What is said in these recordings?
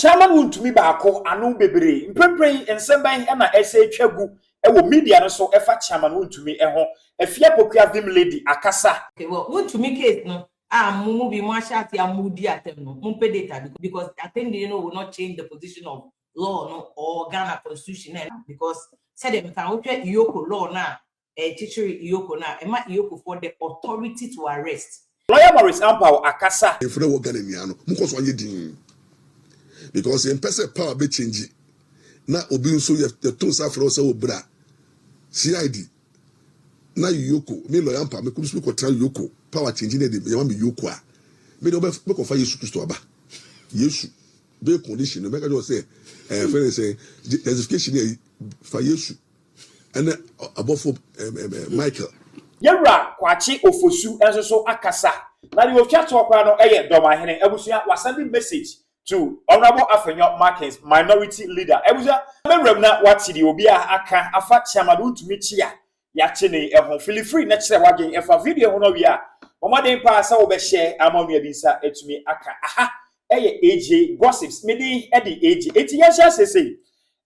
Chairman Wontumi baako anu bebre mpempren ensemban e na ese twagu e wo media no so e fa Chairman Wontumi e ho Afia Pokua Vim lady akasa. Okay, well, Wontumi case no mumu bi mo ashati amudi atem no mumpe data because I think will not change the position of law no or Ghana constitution because said them can EOCO law na teacher EOCO na e ma EOCO for the authority to arrest. Lawyer Maurice Ampaw akasa. Because in person power be change. Na obi nso the two safro say obra. CID. Na EOCO, me lawyer Ampaw me speak ko try EOCO. Power change na dey me EOCO a. Me dey be ko fa Yesu Kristo aba. Yesu be condition make just say friend say justification for Yesu. And above Michael. Yewra Kwakye Ofosu enso so akasa. Na the ofia to okwa no eye Dormaahene abusua was sending message to Honorable Afenyo Markins minority leader. Abusua memrem na wati di obi aka afa Chairman Wontumi chia ya chene ehon feel free na kire wagen efa video ho no wi a omaden pa sa wo be share amanu abisa etumi aka aha eye AJ gossips medi e di AJ eti ya sha sese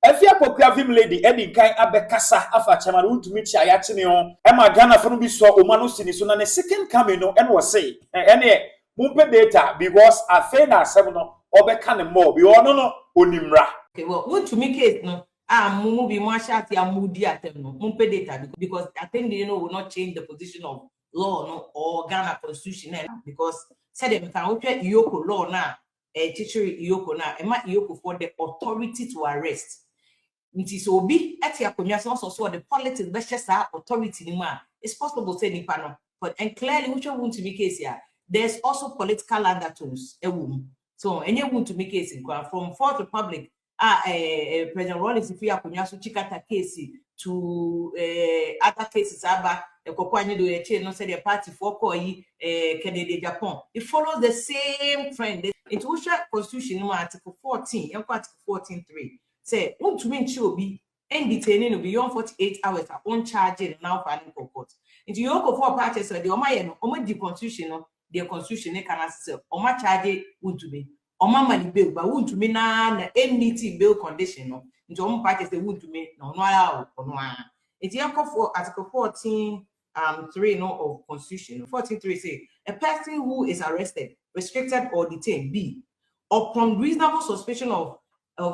Afia Pokua Vim lady edi kan abekasa afa Chairman Wontumi chia ya chene ho e ma Ghana fo no bi so omano sini so na ne second coming no en was say ene mumpe data because afen na asem no obeka ne more bi ono no onimra. Okay, well, Wontumi case no mumu bi mo ashati amudi atem no mumpe data because I think will not change the position of law no or Ghana constitution because said them can EOCO law na teacher EOCO na e ma EOCO for the authority to arrest. It is obi ati akonya so the politics be shesa authority ni ma it's possible say nipa no but and clearly which Wontumi case here there's also political undertones so any Wontumi case from Fourth Republic President Rawlings Afia Pokua so chikata case to other cases aba ekokwanyi do eche no say the party for koi Canada Japan it follows the same trend into which constitution article 14 article 14.3 say Wontumi nchi obi and detaining no beyond 48 hours on charge now filing for court into EOCO for parties so the omaye no omo di constitution no the constitution can say oma charge Wontumi oma mani bail but Wontumi na NDT bail condition no into omo parties say Wontumi no ara ono a into EOCO for article 14.3 no of constitution 14.3 say a person who is arrested restricted or detained b upon reasonable suspicion of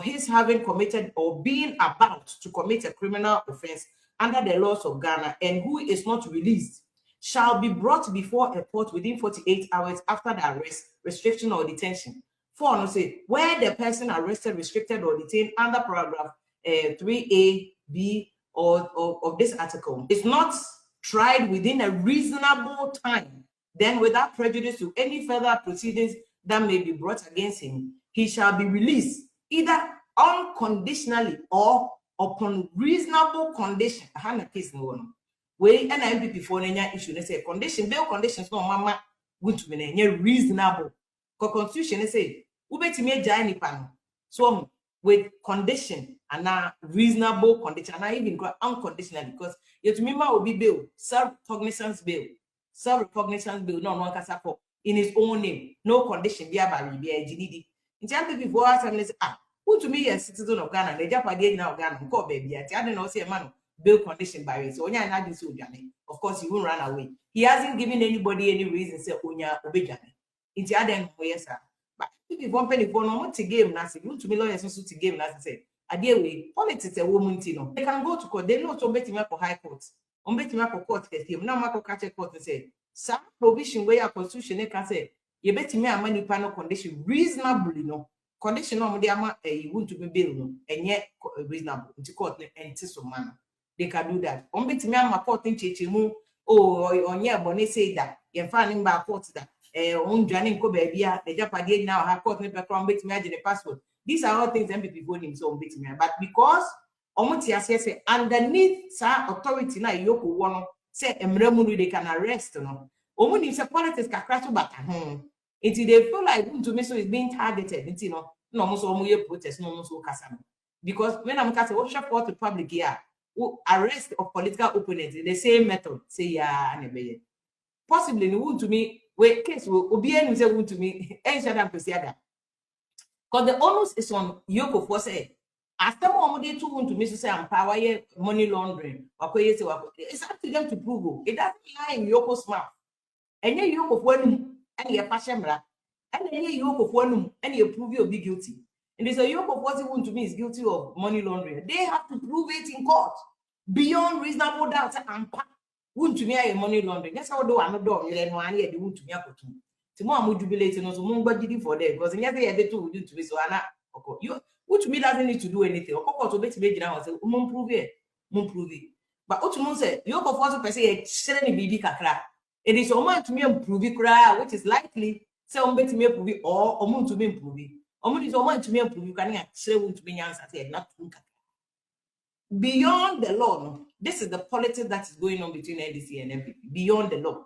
his having committed or being about to commit a criminal offense under the laws of Ghana and who is not released shall be brought before a court within 48 hours after the arrest, restriction or detention. 4 no say where the person arrested, restricted or detained under paragraph 3A, B of this article is not tried within a reasonable time, then without prejudice to any further proceedings that may be brought against him, he shall be released either unconditionally or upon reasonable condition. Hana case no one. We and MPP for any issue. They say condition, bail conditions no mama Wontumi na reasonable. Constitution say ubetime jai ni pano. So with condition and now reasonable condition and I even go unconditional because you to me ma obi bail, serve cognizance bail, serve recognizance bail no one kasa for in his own name, no condition be about be a GDD. In terms of before I say Wontumi is citizen of Ghana, the Japanese now Ghana, go baby. I don't know say man bail condition by so onya na di so of course he won't run away. He hasn't given anybody any reason say onya obejane. Inti aden ho yesa. But if one penny for no to game na say Wontumi lawyers so to game na say adie politics e wo munti no. They can go to court. They know to betime for high court. On betime for court case na ma ko catch court say some provision where your constitution can say you betime amani panel condition reasonably no. Condition no de ama Wontumi bail no enye reasonable into court and so man they can do that on betime ama court ncheche mu onye bone say that ye fa ni ba court that on dwane nko ba bia the Japanese now have court ne be from betime agene passport. These are all things MPP go nim so on betime but because omuti ase say underneath sa authority na EOCO wono say emramu no they can arrest no omuni say politics kakra to bata until they feel like Wontumi so is being targeted, no almost almost protest, no almost kasam. Because when I'm casting workshop for the public here, arrest of political opponents in the same method, say yeah, and possibly Wontumi, where case will be any Wontumi, any shut up to see that. Because the onus is on EOCO for say, as them Wontumi to Wontumi say Ampaw money laundering, it's up to them to prove it. Doesn't lie in EOCO's mouth. And yet EOCO for and you pashemra, and then EOCO for and you prove you'll be guilty. And they say EOCO for Wontumi is guilty of money laundering. They have to prove it in court beyond reasonable doubt. Ampaw Wontumi money laundering. That's how do I know you then one year the Wontumi akoto. Tomorrow I'm jubilating also Mungbadi for them because in every other two do to be so you Wontumi doesn't need to do anything. To bet me down say prove it. But Wontumi say you go for person a share ni bibi kakra. It is omo to me improve it, which is likely say bet me prove it or omo to me improve it. Omo is omo to me improve can share Wontumi answer say not beyond the law. No, this is the politics that is going on between NDC and MPP beyond the law.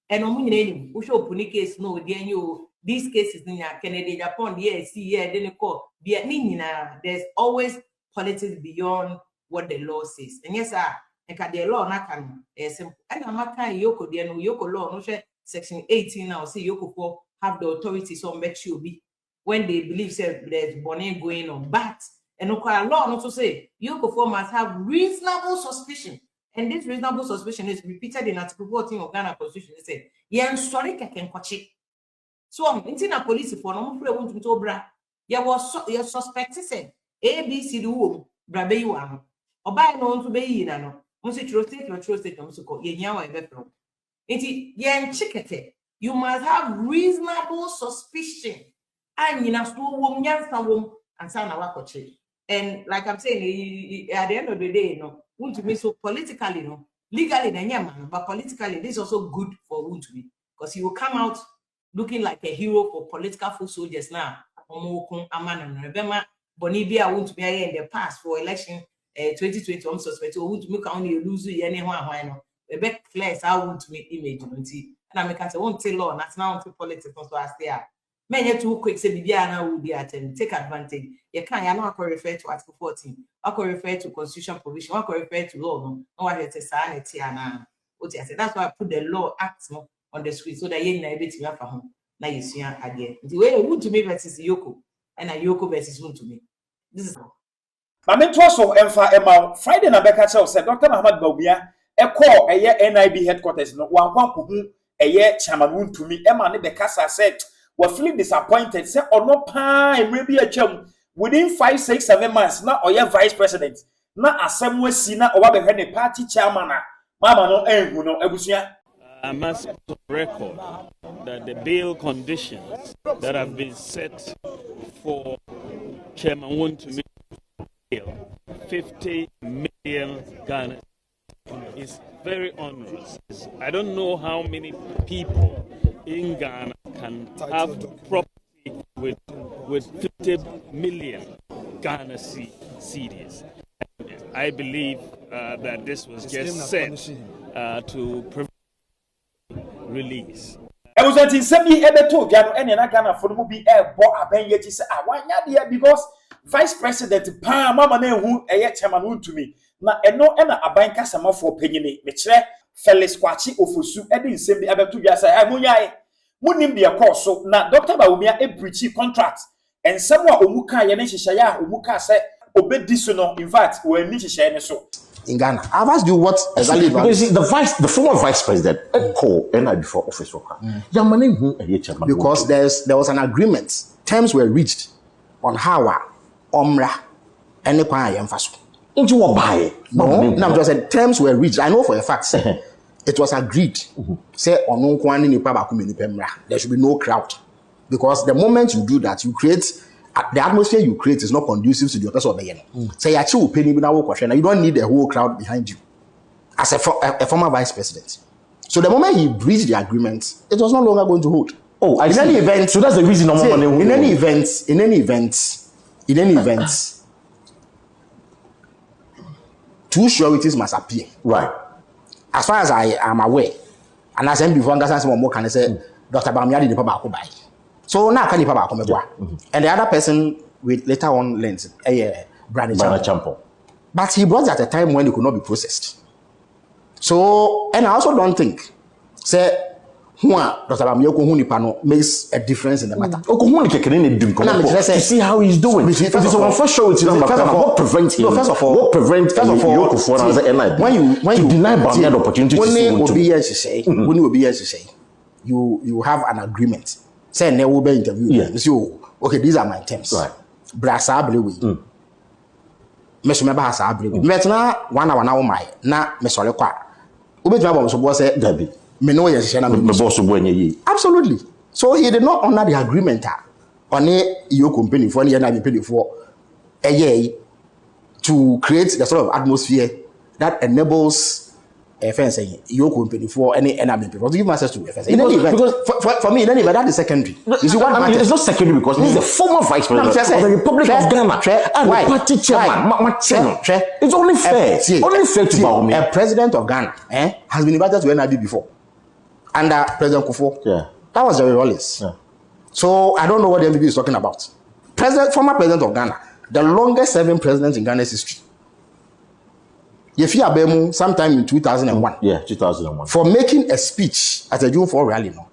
And we show puni case no then you these cases in Canada, Japan, then call there's always politics beyond what the law says. And yes, the law na can simple. And I'm not kind EOCO there no EOCO law no section 18 now say EOCO have the authority so make you be when they believe there's bonnet going on. But and law also say EOCO must have reasonable suspicion. And this reasonable suspicion is repeated in Article 14 of Ghana Constitution. They say, "Yeah, sorry, can kwachi." So, in a police for no free want to bra. Ya was your suspect say A, B, C, D, U, brabe you are. Or by no to be no. Once you trust it, you must have reasonable suspicion. And you know, and sound and like I'm saying, at the end of the day, Wontumi so politically, legally, but politically, this is also good for Wontumi because he will come out looking like a hero for political foot soldiers now. Remember, Bonibia Wontumi in the past for election 2020, I'm suspect Wontumi can only lose anyone. The back flares how Wontumi image, and I make us won't tell law, that's now to politics, so I stay. Many too quick say Bibiana will be attended. Take advantage. You can't. You know, I refer to Article 14. I can refer to constitutional provision. I can refer to law. No one has a sanity and what I said. That's why I put the law act on the screen so that you know everything for home. Now you see again. The way Wontumi versus EOCO and a EOCO versus Wontumi. This is. I mean, also, Emma Friday na Beka said Dr. Muhammad Bawumia a call a year NIB headquarters. No one a year Chairman Wontumi. Emma ne Beka said. Were feeling disappointed, say or no and maybe a chum within 5, 6, 7 months, now or your vice president, now as some way seen or what the party chairman, Mama no no ebusia. I must record that the bail conditions that have been set for Chairman Wontumi bail, 50 million Ghana, is very onerous. I don't know how many people in Ghana can have property with 50 million Ghana cedis. I believe that this was just set to prevent release. I was until semi ever told Gano and Ghana for the be air bought a ben yet say, why not because Vice President Mama who a yet Chairman Wontumi. Na eno ena aban kasama for penyini me kire Felix Kwakye Ofosu edi nsem bi abeto bia say ai munyai munim de course so na Dr. Bawumia e breach contract ensem a omuka ye ne hihye ya omuka say obedi so no in fact we ni hihye ne so in Ghana. I've asked you what exactly because you see, the former vice president EOCO and before office worker because there was an agreement, terms were reached on how Omra and the Emphasis. Into what buy? No, just said terms were reached. I know for a fact. It was agreed. Say there should be no crowd. Because the moment you do that, you create the atmosphere you create is not conducive to the others of the year. Say you don't need the whole crowd behind you. As a former vice president. So the moment he breached the agreement, it was no longer going to hold. Oh, in any event, so that's the reason. In any event, two sureties must appear. Right. As far as I am aware, and as I said before, more can I say, Dr. Bawumia did the paper buy. So now can the paper come and the other person with later on lens, Brandon Champo. But he brought it at a time when it could not be processed. So, and I also don't think, say, who are Dr. Bamiyoko Hunipano makes a difference in the matter. To see how he's doing. First of all, what prevents him? First of all, what prevents Yoko for as an NID? When you deny Bamiyoko the opportunity when to be to say, you have an agreement. Say ne will be interview. You say, okay, these are my terms. Right. Brasa ablewe. Mesumeba has ablewe. Metna 1 hour now my na mesole kwa. Ube jwa so boss say Dabi. Me know yes na me boss wenye. Absolutely. So he did not honor the agreement on your company for any company for a year to create the sort of atmosphere that enables fence your company for any enemy people to give access to fence. Because for me, that is secondary. You see what it's not secondary because he's the former vice president of the Republic of Ghana and the party chairman. It's only fair. Only fair to Bawumia. A president of Ghana has been invited to NIB before under President Kufuor. Yeah. That was Jerry Wallace. Yeah. So I don't know what the MPP is talking about. Former president of Ghana, the longest serving president in Ghana's history. Afia Bemu, sometime in 2001. Yeah, 2001. For making a speech at a June 4 rally. No.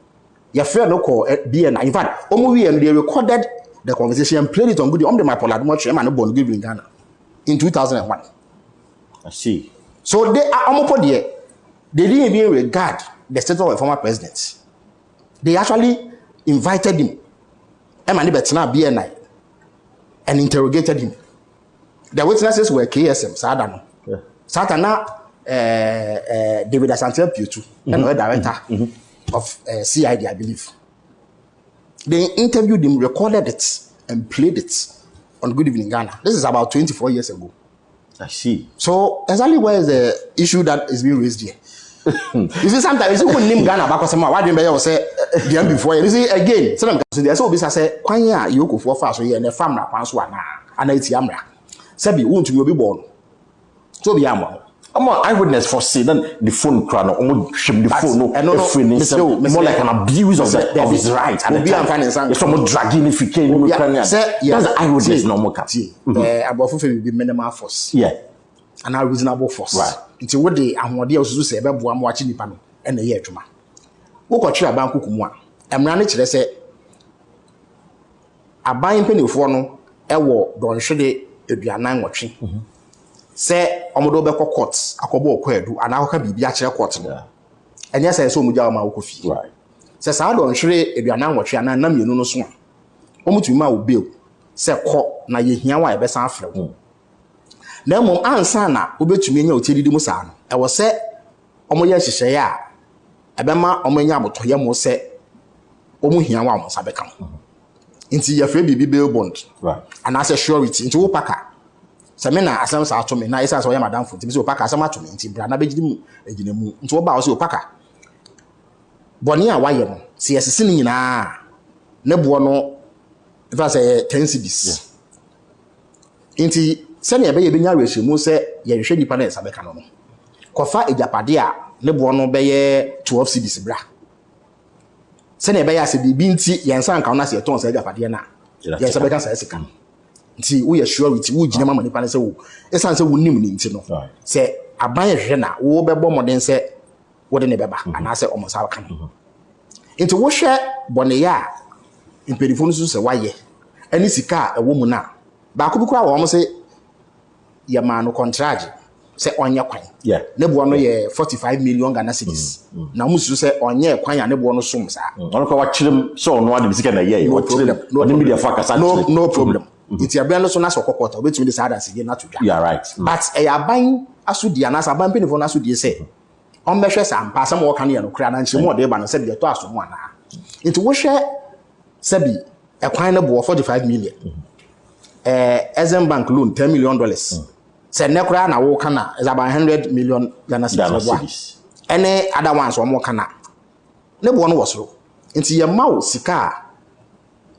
Afia no call BNI. In fact, they recorded the conversation and played it on good. My Poladmo Chairman born in Ghana in 2001. I see. So they are they didn't even regard the status of a former president. They actually invited him, BNI, and interrogated him. The witnesses were KSM, Sadano. Satana, David Asante Piutu, and the director of CID, I believe. They interviewed him, recorded it, and played it on Good Evening Ghana. This is about 24 years ago. I see. So, exactly where is the issue that is being raised here? You see, sometimes you wouldn't name Ghana because why didn't you say the before? You see, again, sometimes they say, Kwanya, you go for fast, and a farmer, and it's Yamra. Sabi, won't you be born? So be Yamra. I'm an eyewitness for saying the phone crown, almost the phone, more like an abuse of his right. And it's from dragging if you can't. That's the eyewitness, no more. About will be minimal force. Yeah. And a reasonable force. Right. It's what they and what they also say about one watching the panel and the year tuma. Who got you about Kukumwa? I'm running to say a buying penny for no, a war, don't show it be a 9 watching. Say, Omodobeko courts, a cobo quedu, and I'll be Biacha court. And yes, I saw Mujama Ukofi. Right. Says, I don't show it be a 9 watching and Nami no swan. Omutuma will bill. Say, court, na ye hear why best after. Na mo ansa na obetumi nya otiri di musa no e wo se omoye hihye ya ebema omanya abotoye mo se omu hia wa mo sabeka nti ya fe bibi bail bond right and as a surety nti wo paka se me na asem sa atome na isa so ya madam fo nti se wo paka asem atome nti bra na begidi mu egine mu nti wo ba wo se wo paka boni a waye no se yesese ni nyina ne bo no ifa se 10 cedis nti sani ebe ye benya rehwemu se ye hwehwe nipa na esabeka no kofa ejapade a ne bo no be ye 12 cedis bra sani ebe ya se bibi nti ye nsa nka na se ton se ejapade na ye esabeka sa esika nti wo ye sure with wo gina mama nipa na se wo esan se wo nim ni nti no se aban ye hwehwe na wo bebo moden se wo de ne beba ana se omo sa baka no nti wo hwe bone ya impedifo no so se waye ani sika ewo mu na ba ko bi kwa wo mo se ya manu contract say onye kwan yeah ne bo no ye 45 million Ghana cedis na musu say onye kwan ya ne bo no som sa ono ko wa chirem so no ade sika na ye no problem no media focus no problem it ya bia no so na so kokota obetumi de sada se na tudwa you are right but e ya ban asudi ana sa ban penifo na asudi say on behwe sa ampa sam wo kan ye no kra na nchi mo de ba no se de to asomo ana it wo hwe sabi e kwan ne bo 45 million Exim Bank loan $10 million. Say nekura na wo kana is about 100 million Ghana cedis. Any other ones one more kana. Ne bo no wosoro. Nti ye mawo sika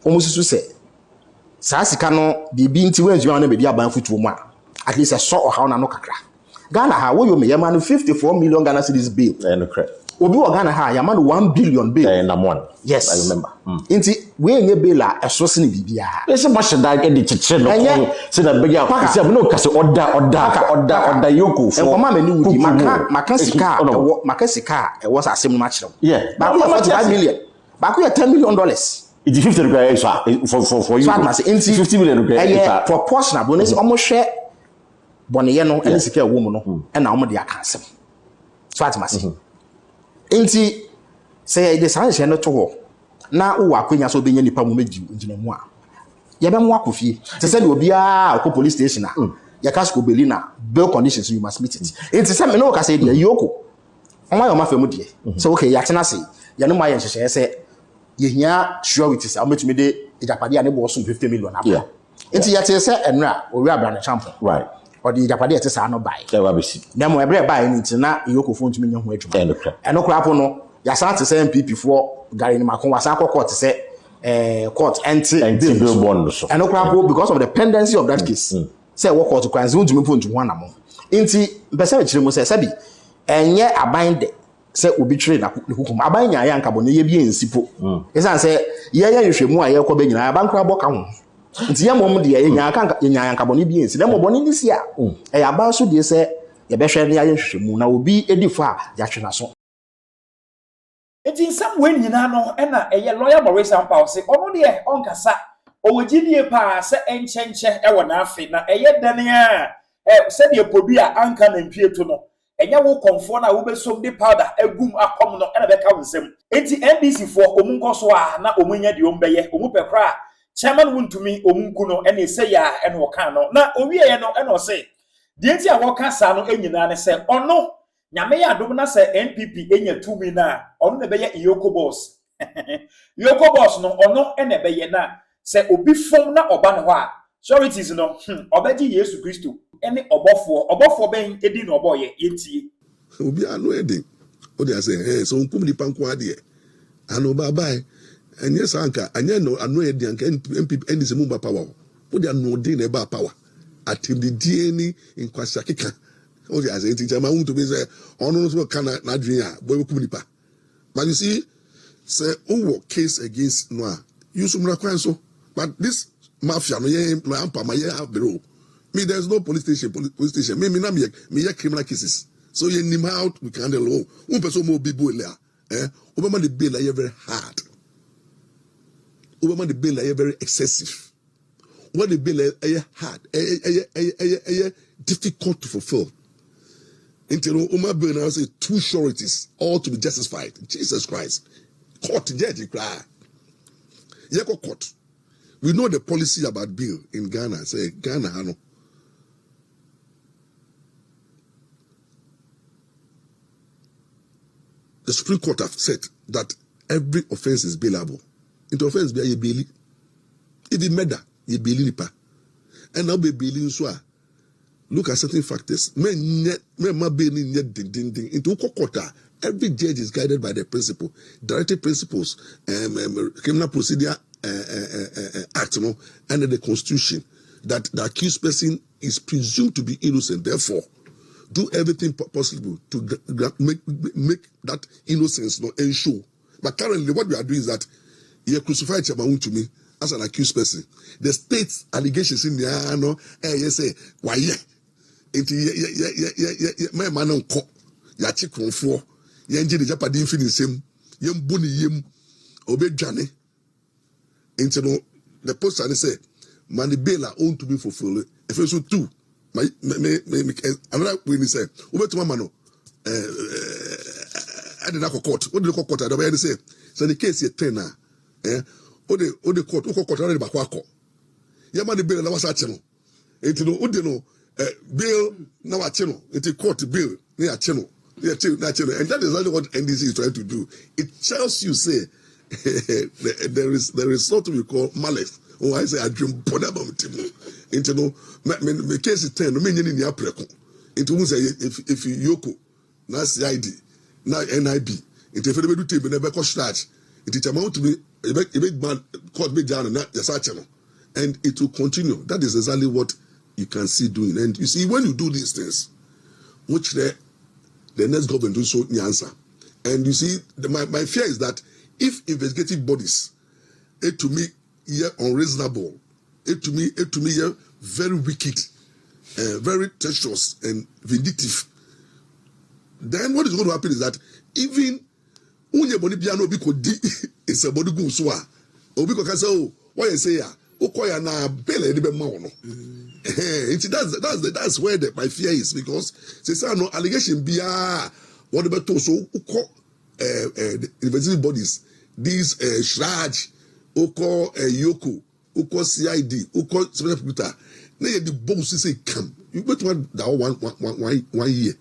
omususu se. Sa sika no bibi nti wenzu na be dia ban futuo mu a. At least so oha na no kakra. Ghana ha wo yo me yema no 54 million Ghana cedis bill. No credit. Obi wo Ghana ha yema no 1 billion bill. Number one. Yes. I remember. Nti we nye bela esosi ni bibia ese mo sheda e de chiche no ko se na be ya se no ka se order yoko for mama me ni wudi maka sika e was asem no ma kire yeah ba ko 45 million ba ko $10 million it is 50 requires for you so I say 50 million requires proportional bonus almost share bonye no and sika wo mu no e na omo de aka asem so I say enti say the sanction no to ho na wo akwanya so be nya nipa mu meji ngina mu a ye be mu akofie te say obi a ko police station a ya kasko belina bail conditions you must meet it enti say me no ka say the EOCO onwa yo ma fa mu de so okay ya tena say ya no ma ye nhye say ye hia surety say ametumi de ijapade a ne bo so 50 million aba enti ya te say enra owi abra na champion right or the ijapade te say no buy e wa be si na mo ebre buy ni tina EOCO fo ntumi nya ho adwuma eno kra po no ya sa te say MPP for gari ni makon wasa court say court anti bill bond so eno kra po because of the pendency of that case say what court kwanzi ntumi po ntu ho anamo enti pese we kire mo say sabi enye aban de say obi twere na hukum aban nya ya nkabo ne ye bi ensipo esan say ye ya hwehwemu a ye ko be nyina aban kra boka ho nti ye mom de ye nya ya nkabo ne bi ensi na mo boni ni si a e aban so de say ye be hwe ne ya hwehwemu na obi edifo a ya hwe na so enti nsam we nyina no na eye lawyer Maurice Ampaw say ono de onkasa owogidie pa se enchenche wo na afi na eye dane a se de podu a anka na mpieto no enya wo konfo na wo besom de powder agum akom no na beka wonsem enti NDC fo omu nkoso a na omunya de ombeye omu pekra Chairman Wontumi omunku no ene se ya ene woka no na owie no ene o se de enti a woka sa no enyina ne se ono nyame ya adom na se NPP enya tumi na ono ne beye EOCO boss EOCO boss no ono ene beye na se obi fom na oba ne ho a charities no obaji Yesu Kristo ene obofo ben edi no oboye yentie obi anu edi o dey say so nkum di panko ade anu bye bye enye sanka anya no anu edi anka MPP endi se mu ba power o dey anu odi na ba power atimdi die ni nkwasha keka o dey say Chairman Wontumi say onu so kan na adwen a boy kum nipa but you see say o case against no you sumra kwan so but this mafia no ye ampa ma ye abro me there's no police station me na me criminal cases so you nim how we can handle one person mo be boy obama the bail are very hard obama the bail are very excessive what the bail are hard difficult to fulfill until Umar bail now say two sureties all to be justified. Jesus Christ, court judge cry court. We know the policy about bail in Ghana. Say Ghana, no. The Supreme Court have said that every offense is bailable. Into offense be a baili. If you murder, you baili nipa. And now be bailing so. Look at certain factors. Into court. Every judge is guided by the principle, directive principles, criminal procedure act, under the Constitution, that the accused person is presumed to be innocent. Therefore, do everything possible to make that innocence ensure. But currently, what we are doing is that you crucify Chairman Wontumi as an accused person. The state's allegations in the you say, why my man on court, ya chick on four, yanji the Japanese finishem, yem boni yem, obey Johnny. Into the post and say, money bail are owned to be fulfilled. If it's so too, my another when he said, over to my mano, I did not court. What did the court? I don't say. So the case is 10 now. Or the court, court already back. Yamani bail was a channel. Into no, bail now a channel. Into court bail near channel. And that is exactly what NDC is trying to do. It tells you, say, there is what we call malice. Oh, I say I dream ponabam timo. Into no me case 10 no me nyini ni apreko. Into who say if you EOCO na CID na NIB into if they do table never cost charge. It amount to be a big man court big down and that channel. And it will continue. That is exactly what you can see doing. And you see when you do these things, which the next government do so answer. And you see my fear is that if investigative bodies it to me unreasonable. It to me very wicked, very treacherous and vindictive. Then what is going to happen is that even unye boni biano bi ko di is a body go so a obi ko ka say oh why you say ya okoya na bele de be ma wono that's where my fear is, because say say no allegation bia what be to so uko university bodies these shraj uko EOCO uko CID uko special prosecutor na ye the boss say come you bet one that one year.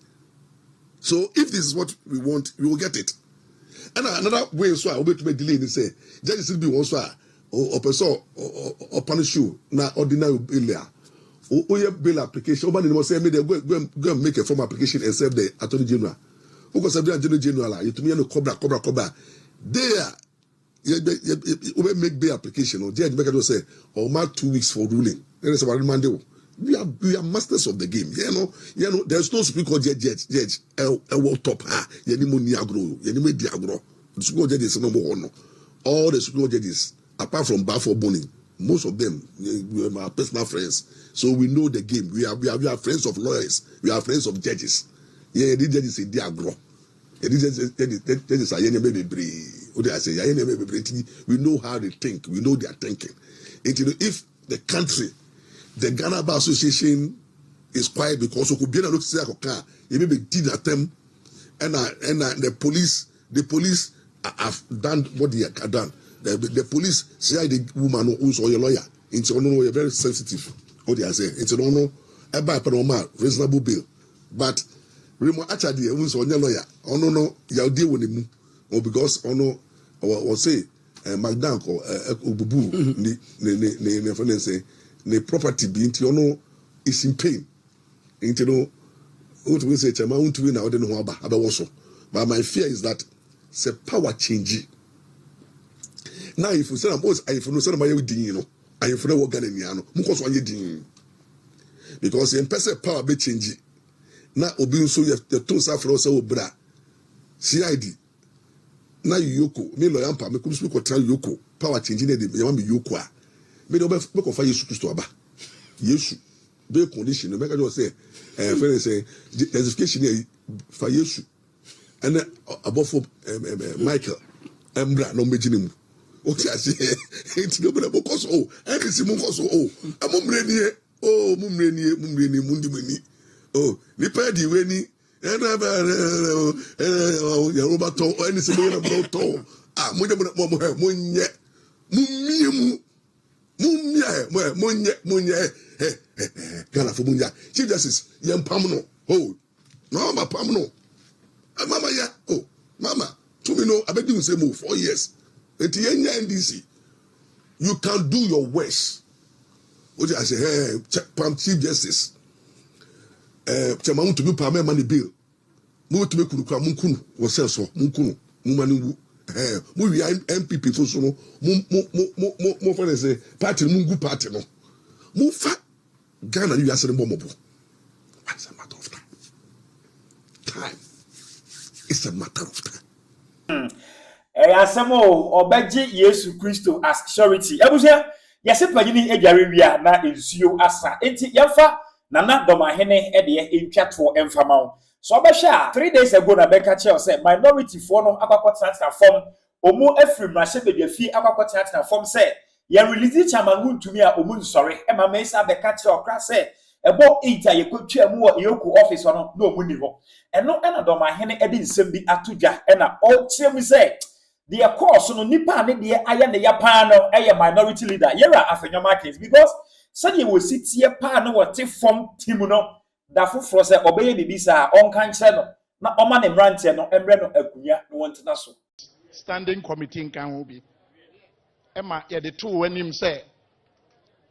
So if this is what we want, we will get it. And another way so I will to make delay and say judges will be one so or person or punish you na ordinary bail. O bail application. Oba ni mo say me go and make a formal application and serve the Attorney General. Who go serve the Attorney General? You to me no cobra. There you make bail application or judge make it say or mark 2 weeks for ruling. Then it's about Monday. We are masters of the game. You know, there's no Supreme Court judge. World top. Yenimo niagro. Yenimo diagro. The Supreme Court judges no more. All the Supreme Court judges, apart from Balfour Boning, most of them we are my personal friends. So we know the game. We are friends of lawyers. We are friends of judges. Yeah, the judges say diagro. Judges are we know how they think. We know their thinking. And you know, if the country, the Ghana Bar Association is quiet because we could be able to say you may did at them, and the police have done what they have done. The police say the woman who's your lawyer. It's no you're very sensitive. What they are saying. It's no about reasonable bill, but Remo actually who's on your lawyer. Oh no, you deal with him. Or because or say Magdank or Ububu ne say. The property being is in pain. Into no, what we say, Chairman Wontumi na odeno ho aba abewoso. But my fear is that it's power change. Now if you say if you say my din, you know, and if you know Ghana no, mukos wanye din. Because in person power be change. Na obi nso the tools afro say obra. CID. Na EOCO, me lawyer Ampaw, me could speak or tell EOCO, power change ne dey want be EOCO. Me don't make of Yesu Christo aba. Yesu be condition. Make I say, friend say justification for Yesu. And above for Michael, Embra no mejinimu. Okay, I say it's no better because and it's munkoso amumreni mumreni mundimeni. Oh, nipa di weni Yoruba to any similar to munye Munya, Ghana for Munya. Chief Justice, Yam Pamno. Oh, no, my Pamno. Mama, ya. Oh, Mama, to me, no, I bet you say move 4 years. At the NDC, you can do your worst. What I say, hey, Pam Chief Justice, Chairman Wontumi Pam money bill. Move to make Munkunu, was so Munkunu, Mumanu. We MPP for so more for say party mungu party no move Ghana you are saying bomobo. What's a matter of time? It's a matter of time. Asamo obeji Yesu Christo as surety. Ebusia yase panyini edware wia na ensuo asa. Enti yemfa nana Dormaahene ede entwato emfama. So obehia 3 days ago na beka che say minority for no akwakwata form omu efrim na shebe fi akwakwata form say ya release Chairman Wontumi a omu nsori e ma mensa beka che okra say ebo 8 a yekotwa mu wo EOCO office no na omu ni ho eno na Dormaahene ede nsem bi atodwa e na o kyerem say the course no nipa ne de aye ne ya pa no eye minority leader yera afenyoma case because said you will sit here pa no what form team no da foforo se obeye bibisa onka nche no na oma ne mrantie no emre no akunya no wontena so standing committee nkan ho bi ema ye de to wanim se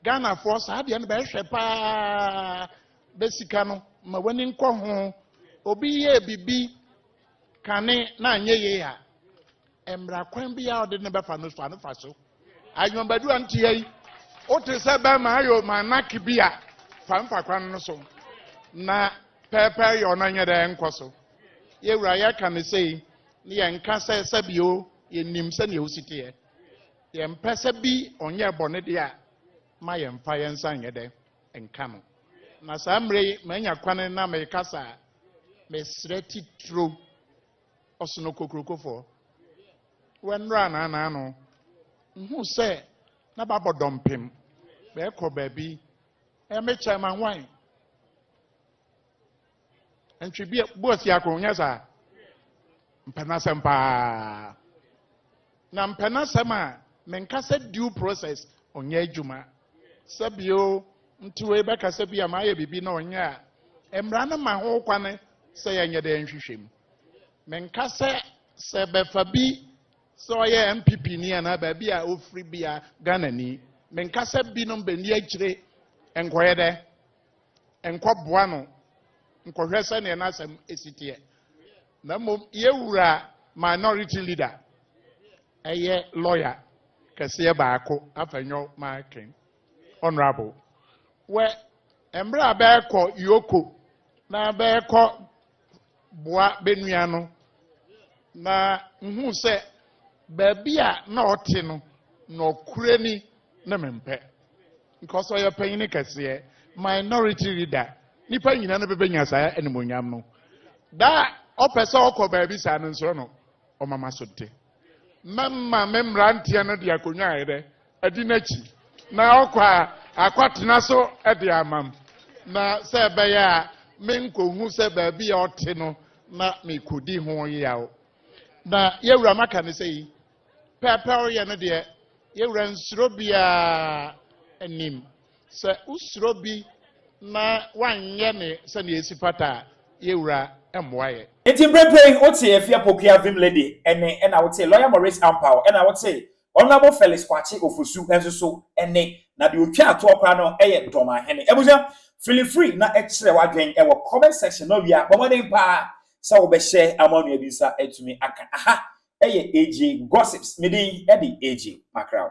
Ghana force ade no be hwe pa besika no ma wani nko ho obi ye bibi kane na anye ye ya emra kwan bi ya ode ne be fa no so ayomba anti yi o te se ba ma ayo manaki bi a fa kwan no so na pepe yo na nye de nkoso yewura ya kan sei ne ye nka se sabio ye nim se ne osite ye yɛmpɛ bi ɔnyɛ bɔne de a ma yɛmfa yɛnsa nyɛ dɛ nka no na saa mmere manya kwane na mekasa mesrɛ titiro ɔsono kokrokofo wɛnra na no nhu sɛ na babɔ dɔmpem bɛɛkɔ baabi ɛme chairman wan ntwi bi bosi akonya sa mpanasɛm paa na mpanasɛm a menkasa due process onye adwuma sabio ntiwe bɛkasa bi a maayɛ bibi na onye a emra na ma ho kwane sɛ yɛnyɛ dɛ nhwehwɛm menkasa sɛ bɛfa bi sɛ ɔyɛ MPP ni ana baabi a ofiri bi a Ghana ni menkasa bi no mbɛni akyire nkɔyɛ dɛ nkɔboa no nkɔhwɛ sɛ ne n'asɛm esitiɛ na mmom yɛwura minority leader ɛyɛ lawyer kɛseɛ baako afanyɔ marking honorable wɛ mmerɛ a bɛɛkɔ EOCO na bɛɛkɔ boa benua no na nhu sɛ baabi a na ɔte no na ɔkure ni na mempɛ nkɔsɔ yɛ panyin kɛseɛ minority leader nipa nyina no bɛbɛnya saa animonyam no da ɔpɛ sɛ ɔkɔ baabi saa no nsoro no ɔmama so te mɛmma mmranteɛ no de akonnwa ayɛ dɛ adi n'akyi na ɔkɔ a akwatena so de amam na sɛ ɛbɛyɛ a menkɔhu sɛ baabi a ɔte no na mekɔdi ho yaw na yɛwura maka ne sɛ yi pɛpɛ ɔyɛ no deɛ yɛwura nsuro biaa anim sɛ usuro bi na wanyɛ ne sɛ ne esi pata yɛwura ɛmmoayɛ enti mprempren wote Afia Pokua Vim lady ene na wote lawyer Maurice Ampaw ena wote Honorable Felix Kwakye Ofosu enso so ene na de otwa ato okra no eye Dormaahene ebuja feel free na ekire wadwen e wo comment section no bia bomoden pa sa wo be share amanu abisa etumi aka aha eye AJ gossips mede e de AJ Magraheb